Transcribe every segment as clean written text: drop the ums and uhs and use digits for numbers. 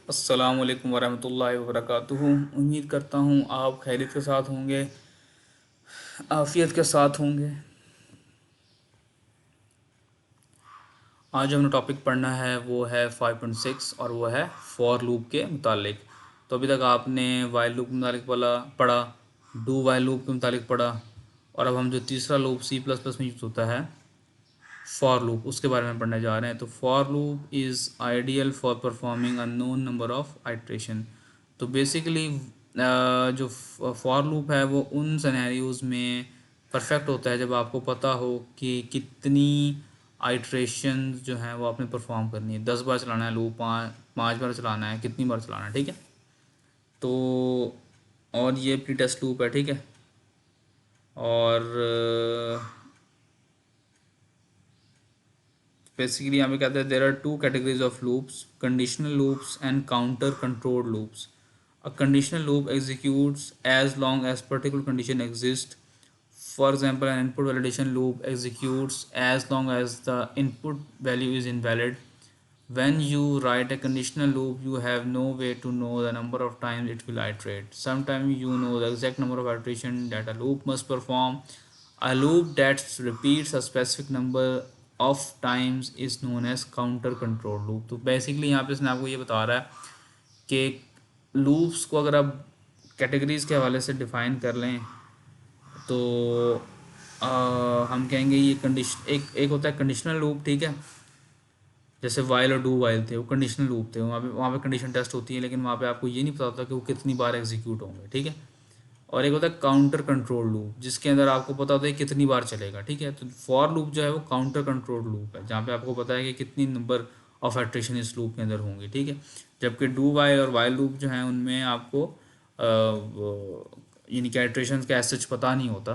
अस्सलाम वालेकुम वरहमतुल्लाहि वबरकातुहू। उम्मीद करता हूँ आप खैरियत के साथ होंगे, आफ़ियत के साथ होंगे। आज जो हमने टॉपिक पढ़ना है वो है 5.6 और वो है फॉर लूप के मुतालिक। तो अभी तक आपने वाइल लूप के मुतालिक पढ़ा, डू वाइल लूप के मुतालिक पढ़ा, और अब हम जो तीसरा लूप C++ में यूज़ होता है फॉर लूप, उसके बारे में पढ़ने जा रहे हैं। तो for loop is ideal for performing unknown number of iteration. तो बेसिकली जो फॉर लूप है वो उन सिनेरियोज़ में परफेक्ट होता है जब आपको पता हो कि कितनी आइट्रेशन जो हैं वो आपने परफॉर्म करनी है। 10 बार चलाना है लूप, पाँच बार चलाना है, कितनी बार चलाना है, ठीक है। तो और ये प्री टेस्ट लूप है, ठीक है। और बेसिकली यहाँ पे कहते हैं there are two categories of loops, conditional loops and counter controlled loops. A conditional loop executes as long as particular condition exist. For example, an input validation loop executes as long as the input value is invalid. When you write a conditional loop, you have no way to know the number of times it will iterate. Sometimes you know the exact number of iterations that a loop must perform. A loop that repeats a specific number of times is known as counter control loop. तो basically यहाँ पे इसने आपको ये बता रहा है कि लूप्स को अगर आप कैटेगरीज के हवाले से डिफ़ाइन कर लें तो हम कहेंगे ये कंडीशन एक होता है कंडीशनल लूप, ठीक है। जैसे वाइल और डू वाइल थे, वो कंडीशनल लूप थे, वहाँ पे कंडीशन टेस्ट होती है, लेकिन वहाँ पे आपको ये नहीं पता होता कि वो कितनी बार एग्जीक्यूट होंगे, ठीक है। और एक होता है काउंटर कंट्रोल लूप, जिसके अंदर आपको पता होता है कितनी बार चलेगा, ठीक है। तो फॉर लूप जो है वो काउंटर कंट्रोल लूप है, जहाँ पे आपको पता है कि कितनी नंबर ऑफ इटरेशन इस लूप के अंदर होंगी, ठीक है। जबकि डू वाइल और वाइल लूप जो हैं उनमें आपको यानी कि इटरेशन का एज सच पता नहीं होता,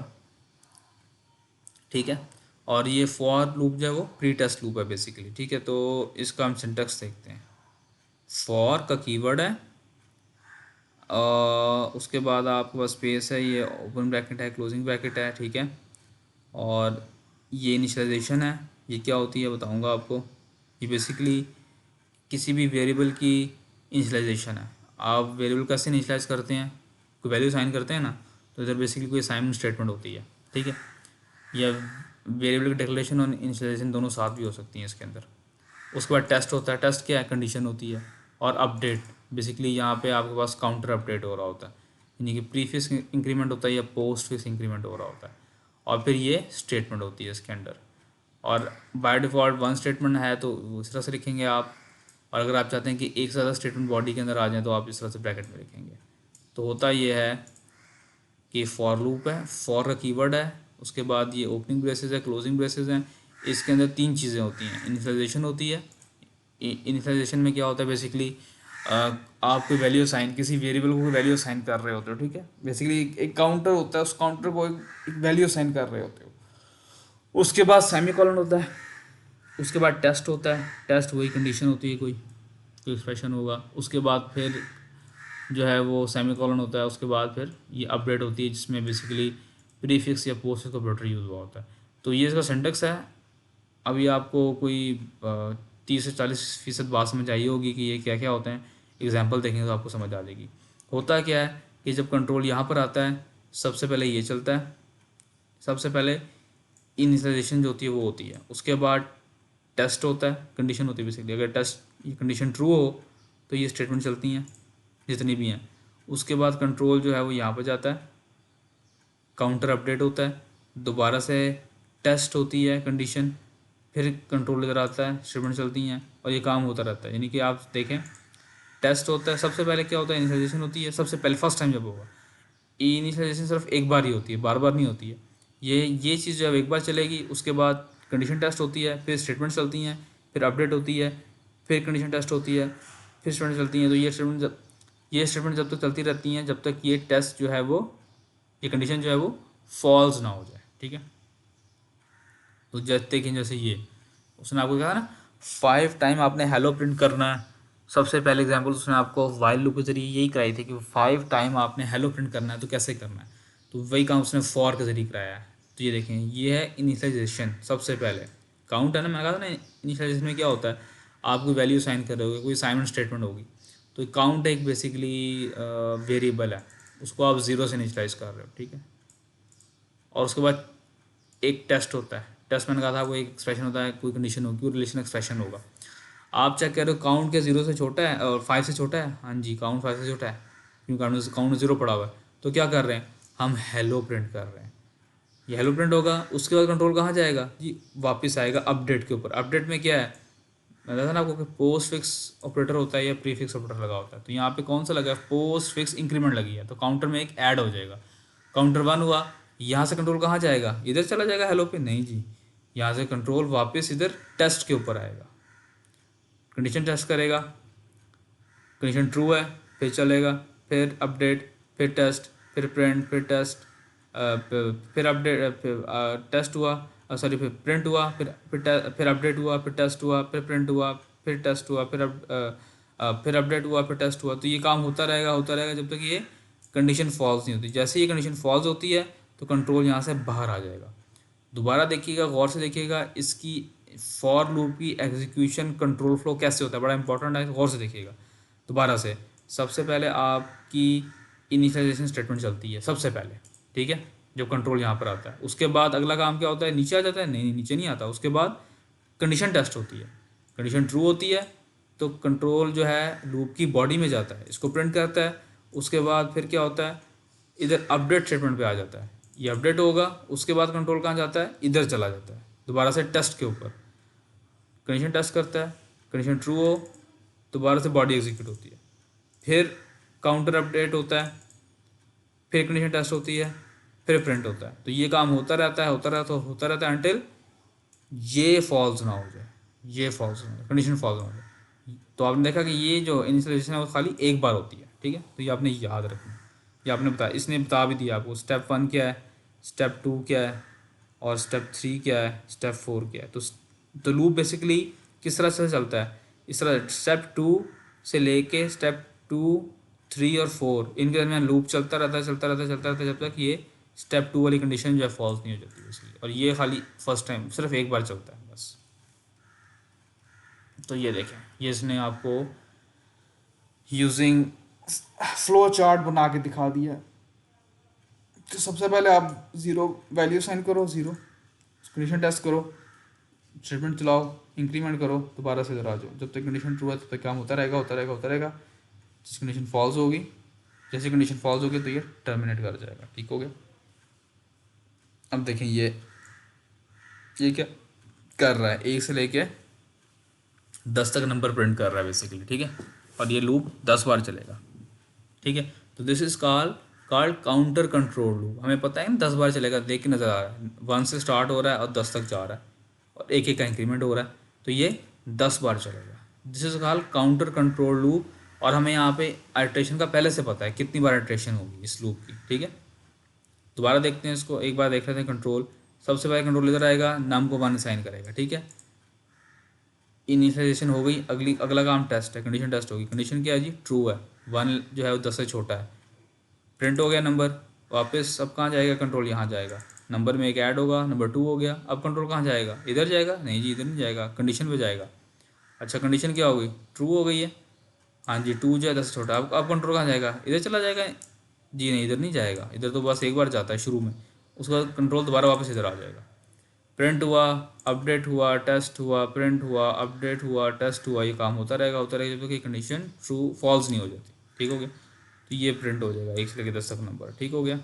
ठीक है। और ये फॉर लूप जो है वो प्री टेस्ट लूप है बेसिकली, ठीक है। तो इसका हम सिंटेक्स देखते हैं। फॉर का कीवर्ड है, उसके बाद आपके पास स्पेस है, ये ओपन ब्रैकेट है, क्लोजिंग ब्रैकेट है, ठीक है। और ये इनिशियलाइजेशन है, ये क्या होती है बताऊंगा आपको। ये बेसिकली किसी भी वेरिएबल की इनिशियलाइजेशन है। आप वेरिएबल कैसे इनिशियलाइज करते हैं, कोई वैल्यू साइन करते हैं ना, तो इधर बेसिकली कोई असाइनमेंट स्टेटमेंट होती है, ठीक है। या वेरिएबल की डिक्लेरेशन और इनिशियलाइजेशन दोनों साथ भी हो सकती हैं इसके अंदर। उसके बाद टेस्ट होता है, टेस्ट क्या है, कंडीशन होती है। और अपडेट, बेसिकली यहाँ पे आपके पास काउंटर अपडेट हो रहा होता है, यानी कि प्रीफिक्स इंक्रीमेंट होता है या पोस्ट फिक्स इंक्रीमेंट हो रहा होता है। और फिर ये स्टेटमेंट होती है इसके अंदर। और बाय डिफ़ॉल्ट वन स्टेटमेंट है तो उस तरह से लिखेंगे आप, और अगर आप चाहते हैं कि एक से ज़्यादा स्टेटमेंट बॉडी के अंदर आ जाए तो आप इस तरह से ब्रैकेट में लिखेंगे। तो होता ये है कि फॉर लूप है, फॉर का कीवर्ड है, उसके बाद ये ओपनिंग ब्रेसेस है, क्लोजिंग ब्रेसेस हैं। इसके अंदर तीन चीज़ें होती हैं, इनिशियलाइजेशन होती है। इनिशियलाइजेशन में क्या होता है बेसिकली, आप कोई वैल्यू साइन, किसी वेरिएबल को वैल्यू साइन कर रहे होते हो, ठीक है। बेसिकली एक काउंटर होता है, उस काउंटर को एक वैल्यू साइन कर रहे होते हो। उसके बाद सेमीकोलन होता है, उसके बाद टेस्ट होता है, टेस्ट वही कंडीशन होती है, कोई एक्सप्रेशन होगा। उसके बाद फिर जो है वो सेमीकोलन होता है, उसके बाद फिर ये अपडेट होती है जिसमें बेसिकली प्रीफिक्स या पोस्टफिक्स ऑपरेटर यूज़ हुआ होता है। तो ये इसका सिंटेक्स है। अभी आपको कोई 30 से 40% बात समझ आई होगी कि ये क्या क्या होते हैं। एग्जाम्पल देखेंगे तो आपको समझ आ जाएगी। होता क्या है कि जब कंट्रोल यहाँ पर आता है, सबसे पहले ये चलता है, सबसे पहले इनिशियलाइजेशन जो होती है वो होती है। उसके बाद टेस्ट होता है, कंडीशन होती है बेसिकली। अगर टेस्ट ये कंडीशन ट्रू हो तो ये स्टेटमेंट चलती हैं जितनी भी हैं। उसके बाद कंट्रोल जो है वो यहाँ पर जाता है, काउंटर अपडेट होता है, दोबारा से टेस्ट होती है कंडीशन, फिर कंट्रोल इधर आता है, स्टेटमेंट चलती हैं, और ये काम होता रहता है। यानी कि आप देखें, टेस्ट होता है, सबसे पहले क्या होता है, इनिशियलाइजेशन होती है। सबसे पहले फर्स्ट टाइम जब होगा, इनिशियलाइजेशन सिर्फ एक बार ही होती है, बार बार नहीं होती है। ये चीज़ जब एक बार चलेगी, उसके बाद कंडीशन टेस्ट होती है, फिर स्टेटमेंट चलती हैं, फिर अपडेट होती है, फिर कंडीशन टेस्ट होती है, फिर स्टेटमेंट चलती हैं। तो ये स्टेटमेंट जब तक चलती रहती हैं जब तक ये टेस्ट जो है वो, ये कंडीशन जो है वो फॉल्स ना हो जाए, ठीक है। तो जैसे कि जैसे ये उसने आपको कहा ना 5 टाइम आपने हेलो प्रिंट करना है। सबसे पहले एग्जांपल उसने आपको वाइल लूप के जरिए यही कराई थी कि 5 टाइम आपने हेलो प्रिंट करना है, तो कैसे करना है। तो वही काम उसने फॉर के जरिए कराया है। तो ये देखें, ये है इनिशियलाइजेशन। सबसे पहले काउंट है ना, मैंने कहा था ना इनिशियलाइजेशन में क्या होता है, आप कोई वैल्यू साइन कर रहे होगे, कोई असाइनमेंट स्टेटमेंट होगी, तो काउंट एक बेसिकली वेरिएबल है, उसको आप ज़ीरो से इनिशियलाइज कर रहे हो, ठीक है। और उसके बाद एक टेस्ट होता है, टेस्ट मैंने कहा था वो एक एक्सप्रेशन होता है, कोई कंडीशन होगी, कोई रिलेशन एक्सप्रेशन होगा। आप चेक कर रहे हो काउंट के ज़ीरो से छोटा है और 5 से छोटा है, हाँ जी काउंट 5 से छोटा है, क्योंकि काउंट ज़ीरो पड़ा हुआ है। तो क्या कर रहे हैं हम, हेलो प्रिंट कर रहे हैं। ये हेलो प्रिंट होगा, उसके बाद कंट्रोल कहाँ जाएगा जी, वापस आएगा अपडेट के ऊपर। अपडेट में क्या है, मैंने बताया ना आपको कि पोस्ट फिक्स ऑपरेटर होता है या प्री फिक्स ऑपरेटर लगा होता है। तो यहाँ पे कौन सा लगा है, पोस्ट फिक्स इंक्रीमेंट लगी है, तो काउंटर में एक ऐड हो जाएगा। काउंटर 1 हुआ, यहाँ से कंट्रोल कहाँ जाएगा, इधर चला जाएगा हेलो पे, नहीं जी, यहाँ से कंट्रोल वापस इधर टेस्ट के ऊपर आएगा, कंडीशन टेस्ट करेगा, कंडीशन ट्रू है फिर चलेगा, फिर अपडेट, फिर टेस्ट, फिर प्रिंट, फिर टेस्ट, फिर अपडेट, टेस्ट हुआ, सॉरी फिर प्रिंट हुआ, फिर अपडेट हुआ, फिर टेस्ट हुआ, फिर प्रिंट हुआ, फिर टेस्ट हुआ, फिर अपडेट हुआ, फिर टेस्ट हुआ। तो ये काम होता रहेगा जब तक ये कंडीशन फॉल्स नहीं होती। जैसे ये कंडीशन फॉल्स होती है तो कंट्रोल यहाँ से बाहर आ जाएगा। दोबारा देखिएगा, गौर से देखिएगा, इसकी फॉर लूप की एग्जीक्यूशन कंट्रोल फ्लो कैसे होता है, बड़ा इंपॉर्टेंट है, गौर से देखिएगा। दोबारा से सबसे पहले आपकी इनिशियलाइजेशन स्टेटमेंट चलती है सबसे पहले, ठीक है, जब कंट्रोल यहाँ पर आता है। उसके बाद अगला काम क्या होता है, नीचे आ जाता है, नहीं नीचे नहीं आता। उसके बाद कंडीशन टेस्ट होती है, कंडीशन ट्रू होती है तो कंट्रोल जो है लूप की बॉडी में जाता है, इसको प्रिंट करता है। उसके बाद फिर क्या होता है, इधर अपडेट स्टेटमेंट पे आ जाता है, ये अपडेट होगा। उसके बाद कंट्रोल कहाँ जाता है, इधर चला जाता है दोबारा से टेस्ट के ऊपर, कंडीशन टेस्ट करता है, कंडीशन ट्रू हो दोबारा से बॉडी एग्जीक्यूट होती है, फिर काउंटर अपडेट होता है, फिर कंडीशन टेस्ट होती है, फिर प्रिंट होता है। तो ये काम होता रहता है अंटिल ये फॉल्स ना हो जाए, ये फॉल्स ना हो जाए, कंडीशन फॉल्स ना हो जाए। तो आपने देखा कि ये जो इनिशियलाइजेशन है वो खाली एक बार होती है, ठीक है। तो ये आपने याद रखना, ये आपने बताया, इसने बता भी दिया आपको स्टेप 1 क्या है, स्टेप 2 क्या है, और स्टेप 3 क्या है, स्टेप 4 क्या है। तो लूप बेसिकली किस तरह से चलता है, इस तरह स्टेप 2 से लेके स्टेप 2, 3 और 4 इनके दरमियान लूप चलता रहता है जब तक ये स्टेप 2 वाली कंडीशन जो है फॉल्स नहीं हो जाती बेसिकली। और ये खाली फर्स्ट टाइम सिर्फ एक बार चलता है बस। तो ये देखें, ये इसने आपको यूजिंग फ्लो चार्ट बना के दिखा दिया। तो सबसे पहले आप ज़ीरो वैल्यू साइन करो, ज़ीरो कंडीशन टेस्ट करो, स्टेटमेंट चलाओ, इंक्रीमेंट करो, दोबारा से इधर आ जाओ। जब तक कंडीशन ट्रू है तब तक काम होता रहेगा। जिस कंडीशन फॉल्स होगी, जैसे कंडीशन फॉल्स होगी तो ये टर्मिनेट कर जाएगा, ठीक हो गया। अब देखें ये क्या कर रहा है, 1 से लेके 10 तक नंबर प्रिंट कर रहा है बेसिकली, ठीक है। और ये लूप 10 बार चलेगा, ठीक है। तो this is called counter control loop. हमें पता है ना 10 बार चलेगा, देख के नज़र आ रहा है 1 से स्टार्ट हो रहा है और 10 तक जा रहा है और एक एक का इंक्रीमेंट हो रहा है, तो ये 10 बार चलेगा। This is called counter control loop. और हमें यहाँ पे आइट्रेशन का पहले से पता है कितनी बार आइट्रेशन होगी इस लूप की, ठीक है। दोबारा देखते हैं इसको, एक बार देख लेते हैं कंट्रोल। सबसे पहले कंट्रोल इधर आएगा, नाम को 1 असाइन करेगा, ठीक है। इनिशियलाइजेशन हो गई, अगला काम टेस्ट है, कंडीशन टेस्ट होगी। कंडीशन क्या है जी, ट्रू है, 1 जो है वो 10 से छोटा है। प्रिंट हो गया नंबर, वापस अब कहाँ जाएगा कंट्रोल, यहाँ जाएगा, नंबर में एक ऐड होगा, नंबर 2 हो गया। अब कंट्रोल कहाँ जाएगा, इधर जाएगा, नहीं जी इधर नहीं जाएगा, कंडीशन पे जाएगा। अच्छा कंडीशन क्या हो गई, ट्रू हो गई है, हाँ जी 2 जो है 10 से छोटा। अब कंट्रोल कहाँ जाएगा, इधर चला जाएगा, जी नहीं इधर नहीं जाएगा, इधर तो बस एक बार जाता है शुरू में, उसके बाद कंट्रोल दोबारा वापस इधर आ जाएगा। प्रिंट हुआ, अपडेट हुआ, टेस्ट हुआ, प्रिंट हुआ, अपडेट हुआ, टेस्ट हुआ, ये काम होता रहेगा जब तक ये कंडीशन ट्रू फॉल्स नहीं हो जाती, ठीक हो गया। तो ये प्रिंट हो जाएगा 1 से लेकर 10 तक नंबर, ठीक हो गया।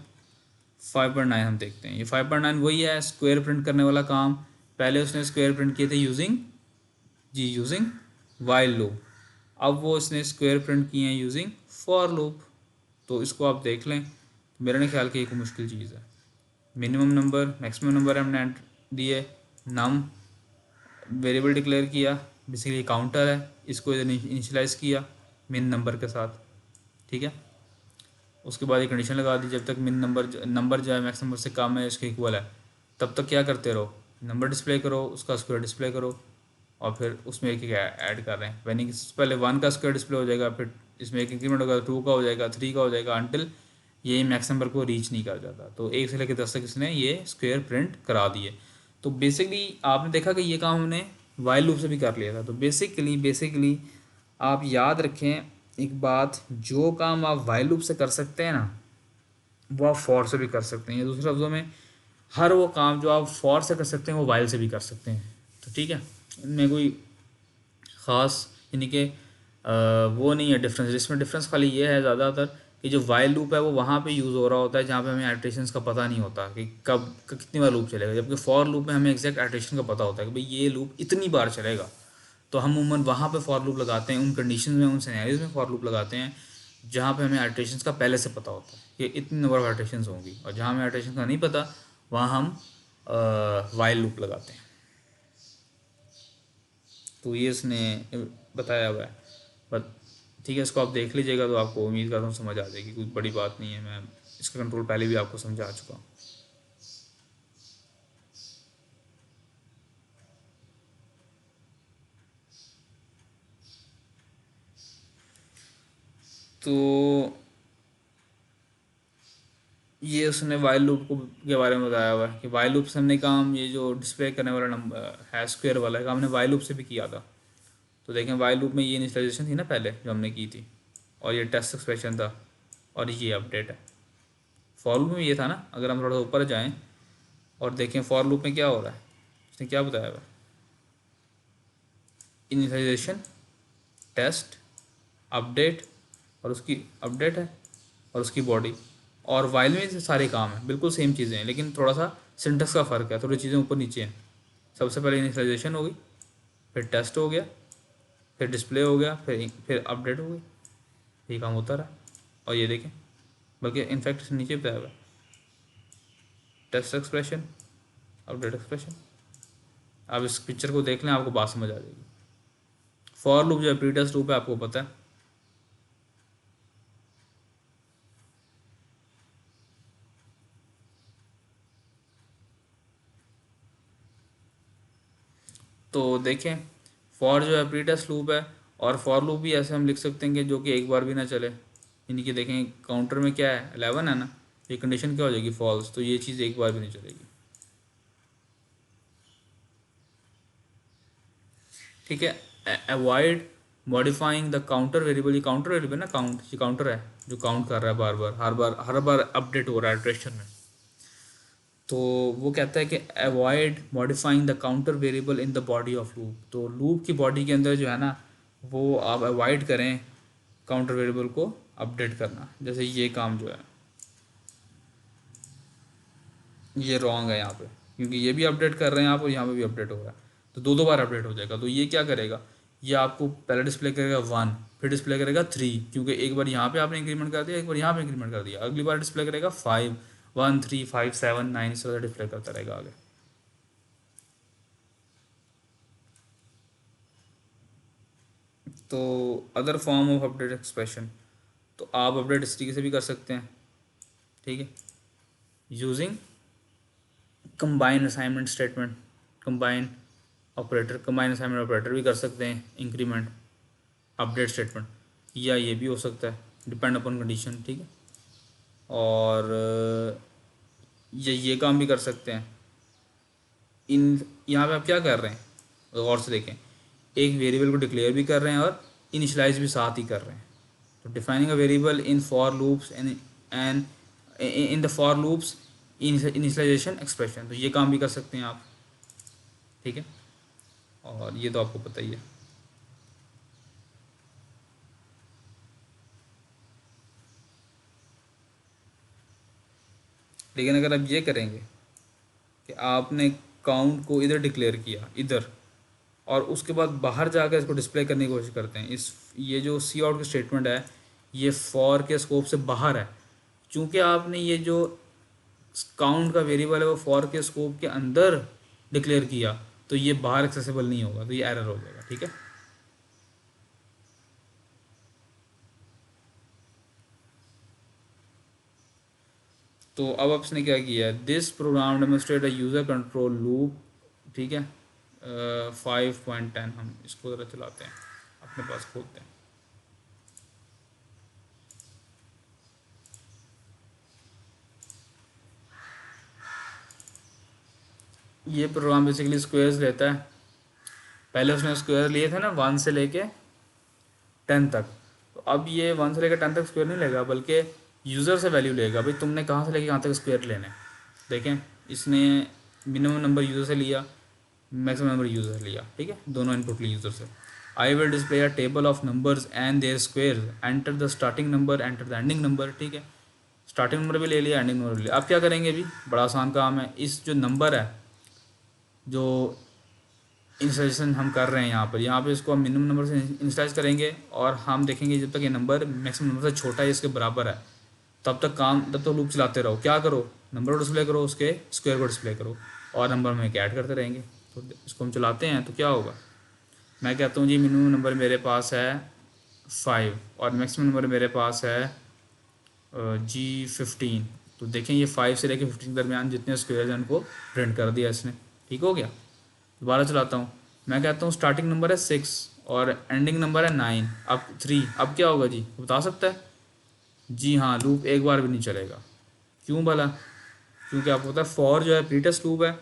5.9 हम देखते हैं, ये 5.9 वही है स्क्वायर प्रिंट करने वाला काम। पहले उसने स्क्वायर प्रिंट किए थे यूजिंग वाइल लूप, अब वो इसने स्क्वायर प्रिंट किए हैं यूजिंग फॉर लूप। तो इसको आप देख लें, मेरा नहीं ख्याल कि एक मुश्किल चीज़ है। मिनिमम नंबर मैक्सिमम नंबर हमने दिए, नम वेरिएबल डिक्लेयर किया, बेसिकली काउंटर है, इसको इनिशियलाइज़ किया मिन नंबर के साथ, ठीक है। उसके बाद ये कंडीशन लगा दी, जब तक मिन नंबर जो है मैक्स नंबर से कम है इसके इक्वल है, तब तक क्या करते रहो, नंबर डिस्प्ले करो, उसका स्क्वायर डिस्प्ले करो, और फिर उसमें एक ऐड कर रहे हैं। यानी कि पहले 1 का स्क्वायर डिस्प्ले हो जाएगा, फिर इसमें एक इंक्रीमेंट होगा, 2 का हो जाएगा, 3 का हो जाएगा, अंटिल ये मैक्स नंबर को रीच नहीं कर जाता। तो 1 से लेकर 10 तक इसने ये स्क्वायर प्रिंट करा दिए। तो बेसिकली आपने देखा कि ये काम हमने वाइल लूप से भी कर लिया था। तो बेसिकली आप याद रखें एक बात, जो काम आप वाइल लूप से कर सकते हैं ना, वो आप फॉर से भी कर सकते हैं, या दूसरे लफ्ज़ों में हर वो काम जो आप फॉर से कर सकते हैं वो वाइल से भी कर सकते हैं। तो ठीक है, इनमें कोई ख़ास यानी कि वो नहीं है डिफरेंस। इसमें डिफरेंस खाली ये है ज़्यादातर कि जो वाइल लूप है वो वहाँ पे यूज़ हो रहा होता है जहाँ पे हमें आइटरेशंस का पता नहीं होता कि कितनी बार लूप चलेगा, जबकि फॉर लूप में हमें एग्जैक्ट आइटरेशन का पता होता है कि भाई ये लूप इतनी बार चलेगा। तो हम उमूमन वहाँ पे फॉर लूप लगाते हैं, उन कंडीशन में, उन सिनेरियोज में फॉर लूप लगाते हैं जहाँ पे हमें आइटरेशंस का पहले से पता होता है कि इतनी नंबर ऑफ आइटरेशंस होंगी, और जहाँ हमें आइटरेशन का नहीं पता वहाँ हम वाइल लूप लगाते हैं। तो ये इसने बताया हुआ है। बट ठीक है, इसको आप देख लीजिएगा तो आपको उम्मीद करता हूँ समझ आ जाएगी, कोई बड़ी बात नहीं है। मैं इसका कंट्रोल पहले भी आपको समझा चुका हूँ। तो ये उसने वाइल लूप को के बारे में बताया हुआ है कि वाइल लूप से हमने काम, ये जो डिस्प्ले करने वाला नंबर है स्क्वायर वाला है, हमने वाइल लूप से भी किया था। तो देखें, वाइल लूप में ये इनिशियलाइजेशन थी ना पहले जो हमने की थी, और ये टेस्ट एक्सप्रेशन था, और ये अपडेट है। फॉर लूप में ये था ना, अगर हम थोड़ा ऊपर जाएं और देखें फॉर लूप में क्या हो रहा है, उसने क्या बताया हुआ है, इनिशियलाइजेशन, टेस्ट, अपडेट, और उसकी अपडेट है, और उसकी बॉडी। और वाइल में से सारे काम हैं, बिल्कुल सेम चीज़ें हैं, लेकिन थोड़ा सा सिंटेक्स का फ़र्क है, थोड़ी चीज़ें ऊपर नीचे हैं। सबसे पहले इनिशियलाइजेशन हो गई, फिर टेस्ट हो गया, फिर डिस्प्ले हो गया, फिर अपडेट हो गई। ये काम होता रहा। और ये देखें, बल्कि इनफैक्ट नीचे बताया हुआ है, टेस्ट एक्सप्रेशन, अपडेट एक्सप्रेशन। आप इस पिक्चर को देख लें, आपको बात समझ आ जाएगी। फॉर लूप जो है प्री टेस्ट लूप है, आपको पता है। तो देखें, फॉर जो है प्री टेस्ट लूप है, और फॉर लूप भी ऐसे हम लिख सकते हैं कि जो कि एक बार भी ना चले। यानी कि देखें, काउंटर में क्या है, 11 है ना, ये कंडीशन क्या हो जाएगी, फॉल्स, तो ये चीज़ एक बार भी नहीं चलेगी। ठीक है, avoid modifying the counter variable. ये काउंटर वेरिएबल ना, काउंट, ये काउंटर है जो काउंट कर रहा है बार बार, हर बार अपडेट हो रहा है इटरेशन में। तो वो कहता है कि avoid modifying the counter variable in the body of loop. तो लूप की बॉडी के अंदर जो है ना, वो आप अवॉइड करें काउंटर वेरिएबल को अपडेट करना। जैसे ये काम जो है, ये रॉन्ग है यहाँ पे, क्योंकि ये भी अपडेट कर रहे हैं आप, और यहाँ पे भी अपडेट हो रहा है, तो दो दो बार अपडेट हो जाएगा। तो ये क्या करेगा, ये आपको पहले डिस्प्ले करेगा 1, फिर डिस्प्ले करेगा 3, क्योंकि एक बार यहाँ पे आपने इंक्रीमेंट कर दिया, एक बार यहाँ पे इंक्रीमेंट कर दिया, अगली बार डिस्प्ले करेगा 5, 1 3 5 7 9, इस तरह डिस्प्ले करता रहेगा आगे। तो other form of update expression, तो आप अपडेट इस तरीके से भी कर सकते हैं। ठीक है, using combine assignment statement, combine operator, combine assignment operator भी कर सकते हैं, इंक्रीमेंट अपडेट स्टेटमेंट, या ये भी हो सकता है, डिपेंड अपॉन कंडीशन। ठीक है, और ये काम भी कर सकते हैं। इन यहाँ पे आप क्या कर रहे हैं, गौर से देखें, एक वेरिएबल को डिक्लेयर भी कर रहे हैं और इनिशलाइज भी साथ ही कर रहे हैं। तो defining a variable in for loops and in the for loops initialisation expression, तो ये काम भी कर सकते हैं आप। ठीक है, और ये तो आपको पता ही है। लेकिन अगर आप ये करेंगे कि आपने काउंट को इधर डिक्लेयर किया, इधर, और उसके बाद बाहर जाकर इसको डिस्प्ले करने की कोशिश करते हैं, इस ये जो सी आउट की स्टेटमेंट है, ये फॉर के स्कोप से बाहर है। चूँकि आपने ये जो काउंट का वेरिएबल है वो फॉर के स्कोप के अंदर डिक्लेयर किया, तो ये बाहर एक्सेसिबल नहीं होगा, तो ये एरर हो जाएगा। ठीक है, तो अब आपने क्या किया है, this program demonstrate a user control loop. ठीक है, 5.10, हम इसको ज़रा चलाते हैं, अपने पास खोलते हैं। ये प्रोग्राम बेसिकली स्क्वेयर्स लेता है। पहले उसने स्क्वायर लिए थे ना 1 से लेके 10 तक, तो अब ये 1 से लेकर 10 तक स्क्वायर नहीं लेगा, बल्कि यूज़र से वैल्यू लेगा, भाई तुमने कहाँ से लेके कहाँ तक स्क्वायर लेना है। देखें, इसने मिनिमम नंबर यूज़र से लिया, मैक्सिमम नंबर यूज़र से लिया, ठीक है, दोनों इनपुट लिए यूज़र से। I will display a table of numbers and their square, enter the starting number, enter the ending number, ठीक है, स्टार्टिंग नंबर भी ले लिया, एंडिंग नंबर भी ले लिया। अब क्या करेंगे, अभी बड़ा आसान काम है, इस जो नंबर है, जो इंस्टॉलेशन हम कर रहे हैं यहाँ पे इसको हम मिनिमम नंबर से इंस्टॉलाइज करेंगे, और हम देखेंगे जब तक ये नंबर मैक्सिमम नंबर से छोटा है, इसके बराबर है, तब तक लूप चलाते रहो। क्या करो, नंबर को डिस्प्ले करो, उसके स्क्वायर को डिस्प्ले करो, और नंबर में ऐड करते रहेंगे। तो इसको हम चलाते हैं तो क्या होगा, मैं कहता हूँ जी मिनिमम नंबर मेरे पास है 5 और मैक्सिमम नंबर मेरे पास है G15। तो देखें ये 5 से लेकर 15 के दरमियान जितने स्क्वायर हैं उनको प्रिंट कर दिया इसने, ठीक हो गया। दोबारा चलाता हूँ, मैं कहता हूँ स्टार्टिंग नंबर है 6 और एंडिंग नंबर है 9, अब 3, अब क्या होगा जी, बता सकता है? जी हाँ, लूप एक बार भी नहीं चलेगा। क्यों भला? क्योंकि आपको पता है फॉर जो है प्री टेस्ट लूप है,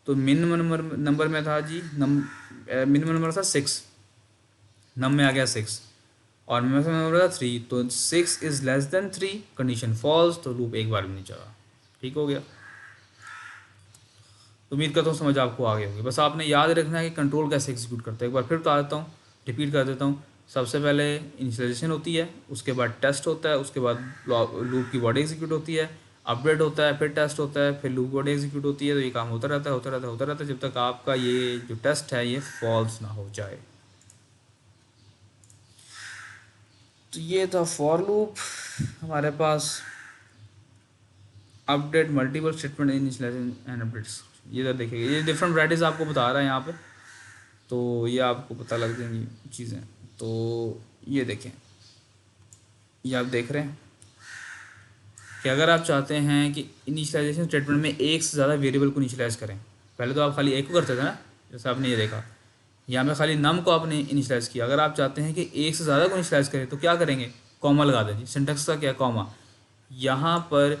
तो मिनिमम नंबर में था जी, मिनिमम नंबर था 6, नम में आ गया 6, और मैक्सिमम नंबर था 3, तो 6 is less than 3, condition false, तो लूप एक बार भी नहीं चला। ठीक हो गया। उम्मीद करता हूँ समझ आपको आ गई होगी। बस आपने याद रखना है कि कंट्रोल कैसे एग्जीक्यूट करते हैं। एक बार फिर बता देता हूँ, रिपीट कर देता हूँ। सबसे पहले इनिशियलाइजेशन होती है, उसके बाद टेस्ट होता है, उसके बाद लूप की बॉडी एग्जीक्यूट होती है, अपडेट होता है, फिर टेस्ट होता है, फिर लूप बॉडी एग्जीक्यूट होती है। तो ये काम होता रहता है, होता रहता है, होता रहता है, जब तक आपका ये जो टेस्ट है ये फॉल्स ना हो जाए। तो ये था फॉर लूप हमारे पास। Update multiple statement initialization and updates, ये इधर देखिएगा, ये डिफरेंट वैराइटीज़ आपको बता रहा है यहाँ पे, तो ये आपको पता लग जाएंगी चीज़ें। तो ये देखें, ये आप देख रहे हैं कि अगर आप चाहते हैं कि इनिशियलाइजेशन स्टेटमेंट में एक से ज़्यादा वेरिएबल को इनिशियलाइज करें, पहले तो आप खाली एक को करते थे ना, जैसे आपने ये देखा, यहाँ पे खाली नम को आपने इनिशियलाइज किया। अगर आप चाहते हैं कि एक से ज़्यादा को इनिशियलाइज करें तो क्या करेंगे, कॉमा लगा दें जी। सिंटेक्स का क्या, कॉमा। यहाँ पर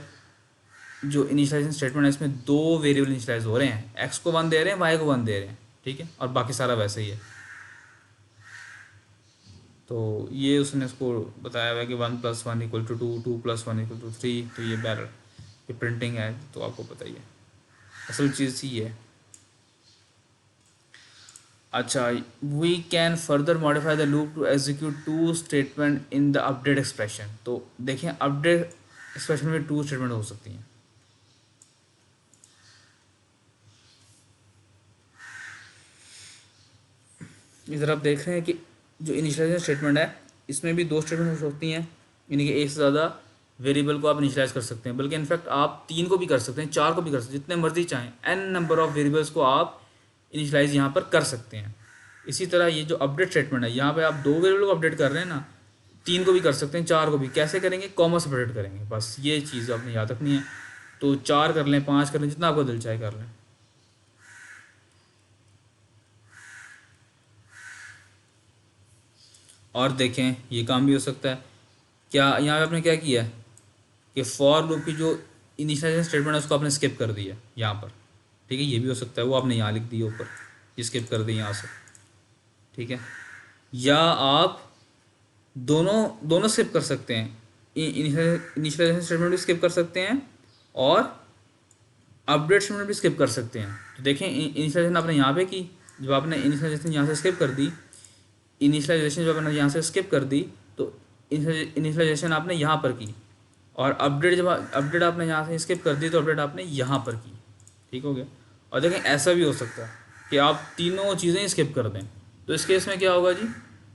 जो इनिशियलाइजेशन स्टेटमेंट है इसमें दो वेरिएबल इनिशियलाइज हो रहे हैं, एक्स को 1 दे रहे हैं, वाई को 1 दे रहे हैं, ठीक है, और बाकी सारा वैसे ही है। तो ये उसने इसको बताया हुआ है कि 1 + 1 = 2, 2 + 1 = 3। तो ये बैरल, ये प्रिंटिंग है, तो आपको पता ही है, असल चीज़ ही है। अच्छा, we can further modify the loop to execute 2 statement in the update expression. तो देखें, अपडेट एक्सप्रेशन में 2 स्टेटमेंट हो सकती हैं। इधर आप देख रहे हैं कि जो इनिशियलाइजेशन स्टेटमेंट है इसमें भी 2 स्टेटमेंट हो सकती हैं, यानी कि एक से ज़्यादा वेरिएबल को आप इनिशियलाइज कर सकते हैं, बल्कि इनफैक्ट आप 3 को भी कर सकते हैं, 4 को भी कर सकते हैं, जितने मर्जी चाहें, n नंबर ऑफ वेरिएबल्स को आप इनिशियलाइज यहाँ पर कर सकते हैं। इसी तरह ये जो अपडेट स्टेटमेंट है, यहाँ पे आप 2 वेरिएबल को अपडेट कर रहे हैं ना, 3 को भी कर सकते हैं, 4 को भी। कैसे करेंगे, कॉमा से अपडेट करेंगे, बस ये चीज़ आपने याद रखनी है। तो 4 कर लें, 5 कर लें, जितना आपको दिल चाहे कर लें। और देखें, ये काम भी हो सकता है। क्या यहाँ पे आपने क्या किया है कि फॉर लूप की जो इनिशियलाइजेशन स्टेटमेंट है उसको आपने स्किप कर दिया यहाँ पर, ठीक है, ये भी हो सकता है, वो आपने यहाँ लिख दिया ऊपर, ये स्किप कर दी यहाँ से, ठीक है। या आप दोनों दोनों स्किप कर सकते हैं, इनिशियलाइजेशन स्टेटमेंट भी स्किप कर सकते हैं और अपडेट स्टेटमेंट भी स्किप कर सकते हैं। तो देखें, इनिशियलाइजेशन आपने यहाँ पे की, जब आपने इनिशियलाइजेशन यहाँ से स्किप कर दी, इनिशियलाइजेशन जब आपने यहाँ से स्किप कर दी, तो इनिशियलाइजेशन आपने यहाँ पर की, और अपडेट आपने यहाँ से स्किप कर दी, तो अपडेट आपने यहाँ पर की। ठीक हो गया। और देखें, ऐसा भी हो सकता है कि आप तीनों चीज़ें ही स्किप कर दें, तो इस केस में क्या होगा जी,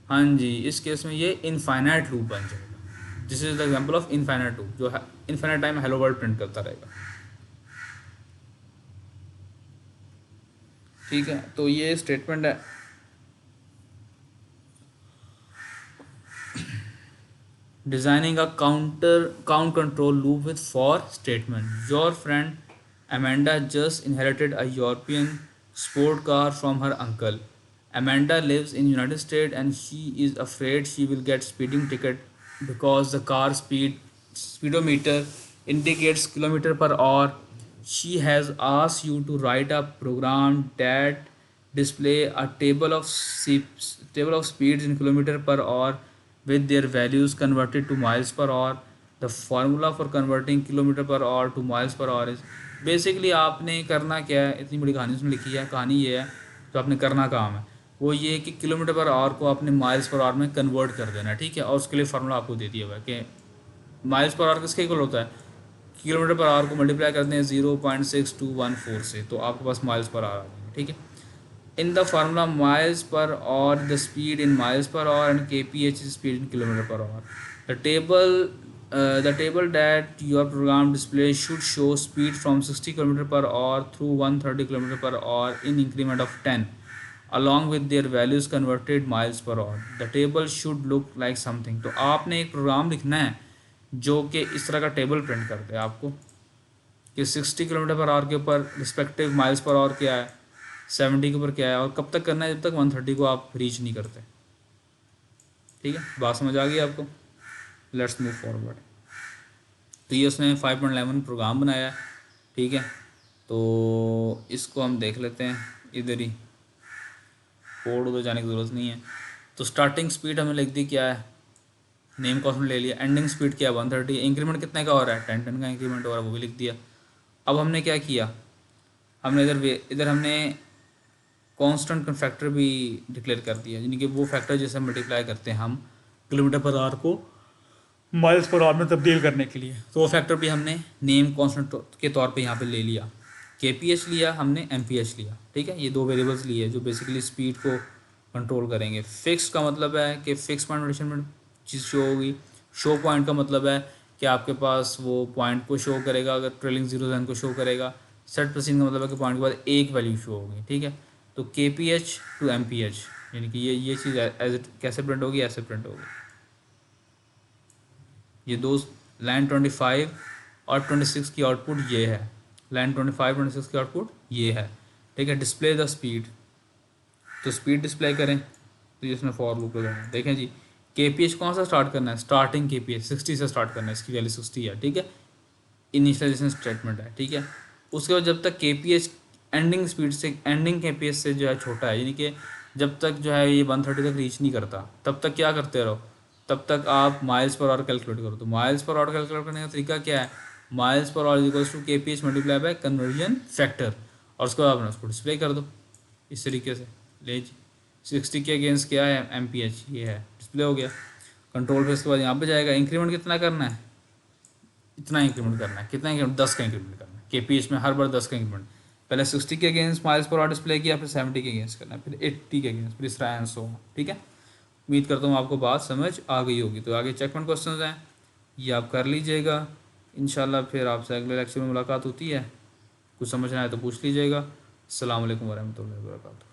हाँ जी, इस केस में ये इनफाइनाइट लूप बन जाएगा। This is the example of infinite loop, जो infinite time hello world print करता रहेगा। ठीक है, तो ये स्टेटमेंट है। Designing a count control loop with for statement. Your friend Amanda just inherited a European sport car from her uncle. Amanda lives in United States and she is afraid she will get speeding ticket because the car speedometer indicates km/h. She has asked you to write a program that display a table of speeds in km/h with their values converted to miles per hour. The formula for converting kilometre per our two miles per our is, basically आपने करना क्या है, इतनी बड़ी कहानी उसने लिखी है, कहानी ये है जो आपने करना काम है वो ये है कि किलोमीटर पर आवर को आपने माइल्स पर आवर में कन्वर्ट कर देना है, ठीक है। और उसके लिए फार्मूला आपको दे दिया हुआ है कि माइल्स पर आवर किसके इक्वल होता है, किलोमीटर पर आवर को मल्टीप्लाई करते हैं 0.6214 से, तो आपके पास माइल्स पर आवर आ जाएंगे, ठीक है। In the formula miles per hour the speed in miles per hour and kph is speed in kilometer per hour. The table that your program display should show speed from 60 kilometer per hour through 130 kilometer per hour in increment of 10 along with their values converted miles per hour. The table should look like something. तो आपने एक programme लिखना है जो कि इस तरह का टेबल प्रिंट करते हैं आपको कि 60 किलोमीटर पर आवर के ऊपर रिस्पेक्टिव माइल्स पर आवर क्या है, 70 के ऊपर क्या है, और कब तक करना है, जब तक 130 को आप रीच नहीं करते, ठीक है। बात समझ आ गई आपको। Let's move forward. तो ये उसने 5.11 प्रोग्राम बनाया है, ठीक है। तो इसको हम देख लेते हैं, इधर ही कोड उधर जाने की ज़रूरत नहीं है। तो स्टार्टिंग स्पीड हमने लिख दी क्या है, नेम कॉन्स्टेंट ले लिया। एंडिंग स्पीड क्या है 130, इंक्रीमेंट कितने का हो रहा है 10 का इंक्रीमेंट हो रहा है, वो भी लिख दिया। अब हमने क्या किया, हमने इधर हमने कांस्टेंट फैक्टर भी डिक्लेयर कर दिया, यानी कि वो फैक्टर जैसे मल्टीप्लाई करते हैं हम किलोमीटर पर आवर को माइल्स पर आवर में तब्दील करने के लिए, तो वो फैक्टर भी हमने नेम कांस्टेंट के तौर पे यहाँ पे ले लिया। kph लिया हमने, mph लिया, ठीक है। ये दो वेरिएबल्स लिए जो बेसिकली स्पीड को कंट्रोल करेंगे। फिक्स का मतलब है कि फिक्स पॉइंट मेजरमेंट चीज़ शो होगी। शो पॉइंट का मतलब है कि आपके पास वो पॉइंट को शो करेगा, अगर ट्रेलिंग जीरो लाइन को शो करेगा। सेट प्रोसीजर का मतलब है कि पॉइंट के बाद एक वैल्यू शो होगी, ठीक है। तो kph टू mph, यानी कि ये चीज़ एज कैसे प्रिंट होगी, ऐसे प्रिंट होगी। ये दो लाइन 25 और 26 की आउटपुट ये है, लाइन 25 26 की आउटपुट ये है, ठीक है। डिस्प्ले द स्पीड, तो स्पीड डिस्प्ले करें तो ये इसमें फॉर लूप लगाना है। देखें जी, kph कौन सा स्टार्ट करना है, स्टार्टिंग kph 60 से स्टार्ट करना है, इसकी वैल्यू 60 है, ठीक है। इनिशियलाइजेशन स्टेटमेंट है, ठीक है। उसके बाद जब तक kph एंडिंग स्पीड से, एंडिंग kph से जो है छोटा है, यानी कि जब तक जो है ये 130 तक रीच नहीं करता, तब तक क्या करते रहो, तब तक आप माइल्स पर आवर कैलकुलेट करो। तो माइल्स पर आवर कैलकुलेट करने का तरीका क्या है, miles per hour equals to kph multiply by conversion factor, और उसको आपने उसको डिस्प्ले कर दो इस तरीके से। ले जी 60 के अगेंस्ट क्या है mph, ये है, डिस्प्ले हो गया। कंट्रोल पे इसके बाद यहाँ पे जाएगा, इंक्रीमेंट कितना करना है, इतना इंक्रीमेंट करना है, कितना इंक्रीमेंट 10 का इंक्रीमेंट करना है kph में, हर बार 10 का इंक्रीमेंट। पहले 60 के against miles per our display किया, फिर 70 के अगेंस्ट करना है, फिर 80 के अगेंस्ट, फिर इस तरह एंड सो, ठीक है। उम्मीद करता हूँ आपको बात समझ आ गई होगी। तो आगे चेकमेंट क्वेश्चंस हैं, ये आप कर लीजिएगा इंशाल्लाह। फिर आपसे अगले लेक्चर में मुलाकात होती है, कुछ समझना है तो पूछ लीजिएगा। अस्सलाम वालेकुम वरहमतुल्लाहि वबरकातुहू।